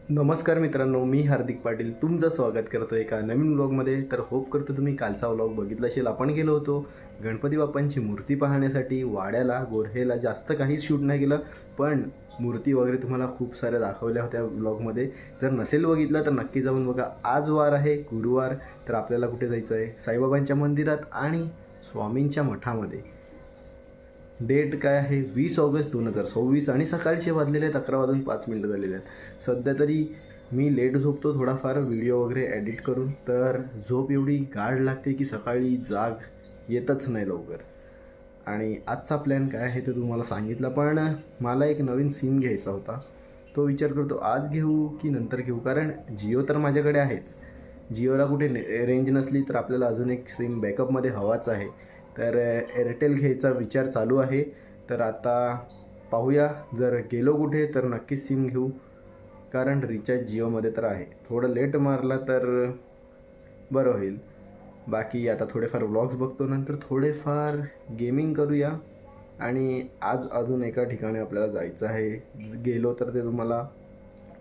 नमस्कार मित्रांनो, मी हार्दिक पाटील तुमचं स्वागत करतो एका नवीन व्लॉगमध्ये. तर होप करतो तुम्ही कालचा व्लॉग बघितला असेल. आपण गेलो होतो गणपती बाप्पांची मूर्ती पाहण्यासाठी वाड्याला. गोऱ्हेला जास्त काहीच शूट नाही केलं, पण मूर्ती वगैरे तुम्हाला खूप साऱ्या दाखवल्या होत्या व्लॉगमध्ये. जर नसेल बघितलं तर नक्की जाऊन बघा. आज वार आहे गुरुवार. तर आपल्याला कुठे जायचं आहे? साईबाबांच्या मंदिरात आणि स्वामींच्या मठामध्ये. डेट काय आहे? 20 ऑगस्ट 2026 आणि सकाळचे वाजलेले आहेत 11:05 झालेले आहेत. सध्या तरी मी लेट झोपतो थोडाफार व्हिडिओ वगैरे एडिट करून, तर झोप एवढी गाढ लागते की सकाळी जाग येतच नाही लवकर. आणि आजचा प्लॅन काय आहे ते तुम्हाला सांगितलं, पण मला एक नवीन सिम घ्यायचा होता. तो विचार करतो आज घेऊ की नंतर घेऊ, कारण जिओ तर माझ्याकडे आहेच. जिओला कुठे रेंज नसली तर आपल्याला अजून एक सिम बॅकअपमध्ये हवाच आहे. तर एअरटेल घ्यायचा विचार चालू आहे. तर आता पाहूया, जर गेलो कुठे तर नक्कीच सिम घेऊ, कारण रिचार्ज जिओमध्ये तर आहे. थोडं लेट मारला तर बरं होईल. बाकी आता थोडेफार व्लॉग्स बघतो, नंतर थोडेफार गेमिंग करूया. आणि आज अजून एका ठिकाणी आपल्याला जायचं आहे. गेलो तर ते तुम्हाला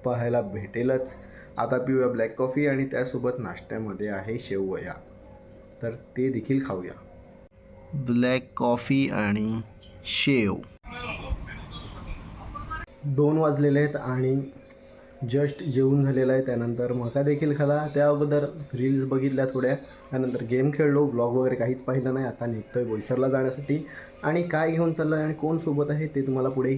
पाहायला भेटेलच. आता पिऊया ब्लॅक कॉफी आणि त्यासोबत नाश्त्यामध्ये आहे शेवया, तर ते देखील खाऊया. ब्लॅक कॉफी आणि शेव. 2 वाजलेले आहेत आणि जस्ट जेवून झालेलं आहे. त्यानंतर मका देखील खाला. त्या अगोदर रील्स बघितल्या थोड्या, त्यानंतर गेम खेळलो. ब्लॉग वगैरे काहीच पाहिलं नाही. आता निघतो आहे बोईसरला जाण्यासाठी. आणि काय घेऊन चाललं आहे आणि कोण सोबत आहे ते तुम्हाला पुढे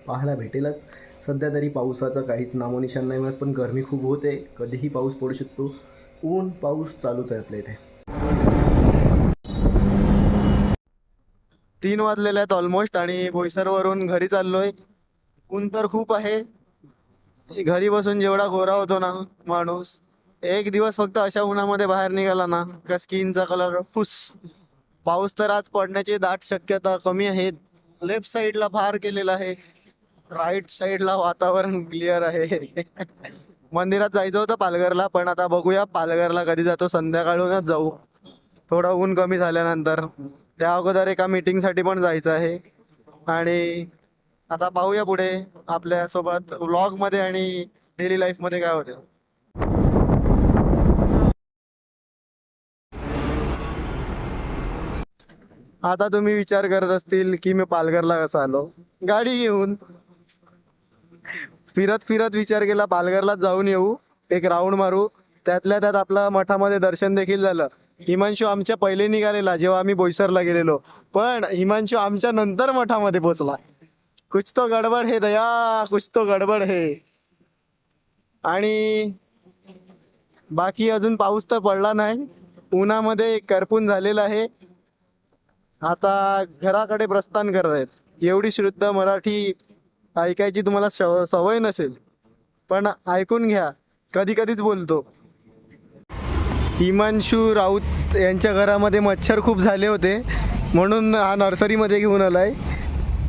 पाहायला भेटेलच. सध्या तरी पावसाचं काहीच नामोनिशाण नाही मिळत, पण गरमी खूप होते. कधीही पाऊस पडू शकतो. ऊन पाऊस चालूच आहे आपल्या इथे. 3 वाजलेले आहेत ऑलमोस्ट आणि बोईसरवरून घरी चाललोय. ऊन तर खूप आहे. घरी बसून जेवढा गोरा होतो ना माणूस, एक दिवस फक्त अशा उन्हामध्ये बाहेर निघाला ना का स्किनचा कलर फुस. पाऊस तर आज पडण्याची दाट शक्यता कमी आहे. लेफ्ट साईडला फार केलेला आहे, राईट साईडला वातावरण क्लिअर आहे. मंदिरात जायचं होतं पालघरला, पण आता बघूया पालघरला कधी जातो. संध्याकाळूनच जाऊ, थोडं ऊन कमी झाल्यानंतर. त्या अगोदर एका मीटिंगसाठी पण जायचं आहे. आणि आता पाहूया पुढे आपल्यासोबत व्लॉगमध्ये आणि डेली लाईफमध्ये काय होतं. आता तुम्ही विचार करत असतील की मी पालघरला कसं आलो. गाडी घेऊन फिरत फिरत विचार केला पालघरला जाऊन येऊ, एक राऊंड मारू. त्यातल्या त्यात आपला मठामध्ये दर्शन देखील झालं. हिमांशू आमच्या पहिले निघालेला जेव्हा आम्ही बोईसरला गेलेलो, पण हिमांशू आमच्या नंतर मठामध्ये पोहोचला. कुछ तो गडबड है दया, कुछ तो गडबड है. आणि बाकी अजून पाऊस तर पडला नाही, उन्हामध्ये करपून झालेला आहे. आता घराकडे प्रस्थान करत आहेत. एवढी शुद्ध मराठी ऐकायची तुम्हाला सवय नसेल, पण ऐकून घ्या, कधी कधीच बोलतो. हिमांशू राऊत यांच्या घरामध्ये मच्छर खूप झाले होते, म्हणून हा नर्सरीमध्ये घेऊन आलाय.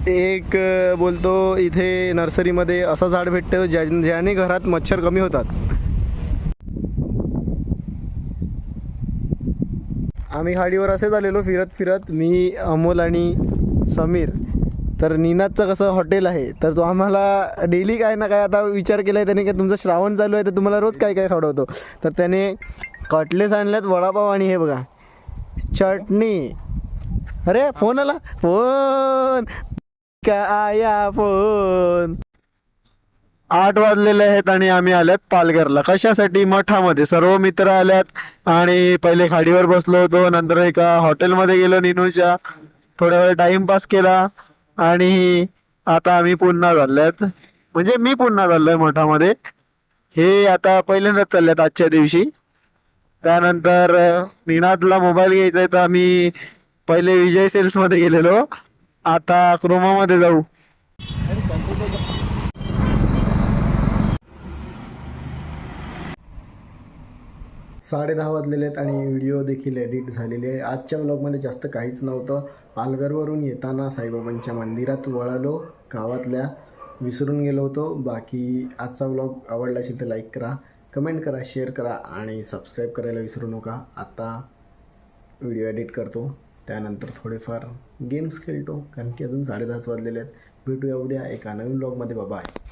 एक बोलतो इथे नर्सरीमध्ये असं झाड भेटतं ज्याने घरात मच्छर कमी होतात. आम्ही गाडीवर असेच आलेलो फिरत फिरत, मी अमोल आणि समीर. तर निनादचं कसं हॉटेल आहे, तर तो आम्हाला डेली काय ना काय आता विचार केला आहे त्याने की तुमचं श्रावण चालू आहे तर तुम्हाला रोज काय काय खावडवतो. तर त्याने कटलेस आणल्यात, वडापाव आणि हे बघा चटणी. अरे फोन आला, फोन का आया फोन. 8 वाजलेले आहेत आणि आम्ही आल्यात पालघरला. कशासाठी? मठामध्ये. सर्व मित्र आल्यात आणि पहिले खाडीवर बसलो होतो, नंतर एका हॉटेलमध्ये गेलो निनूच्या, थोड्या वेळ टाइमपास केला आणि आता आम्ही पुन्हा चालल्यात. म्हणजे मी पुन्हा चाललोय मठामध्ये. हे आता पहिल्यांदाच चालल्यात आजच्या दिवशी. त्यानंतर निनादला मोबाईल घ्यायचा आहे तर आम्ही पहिले विजय सेल्स मध्ये गेलेलो, आता क्रोमामध्ये जाऊ. 10:30 वाजलेले आहेत आणि व्हिडिओ देखील एडिट झालेली आहे. आजच्या व्लॉगमध्ये जास्त काहीच नव्हतं. पालघरवरून येताना साईबाबांच्या मंदिरात वळालो, गावातल्या विसरून गेलो होतो. बाकी आजचा व्लॉग आवडला असेल तर लाईक करा, कमेंट करा, शेअर करा आणि सबस्क्राईब करायला विसरू नका. आता व्हिडिओ एडिट करतो, त्यानंतर थोडेफार गेम्स खेळतो, कारण की अजून 10:30 वाजलेले आहेत. भेटूया उद्या एका नवीन व्लॉगमध्ये. बाय.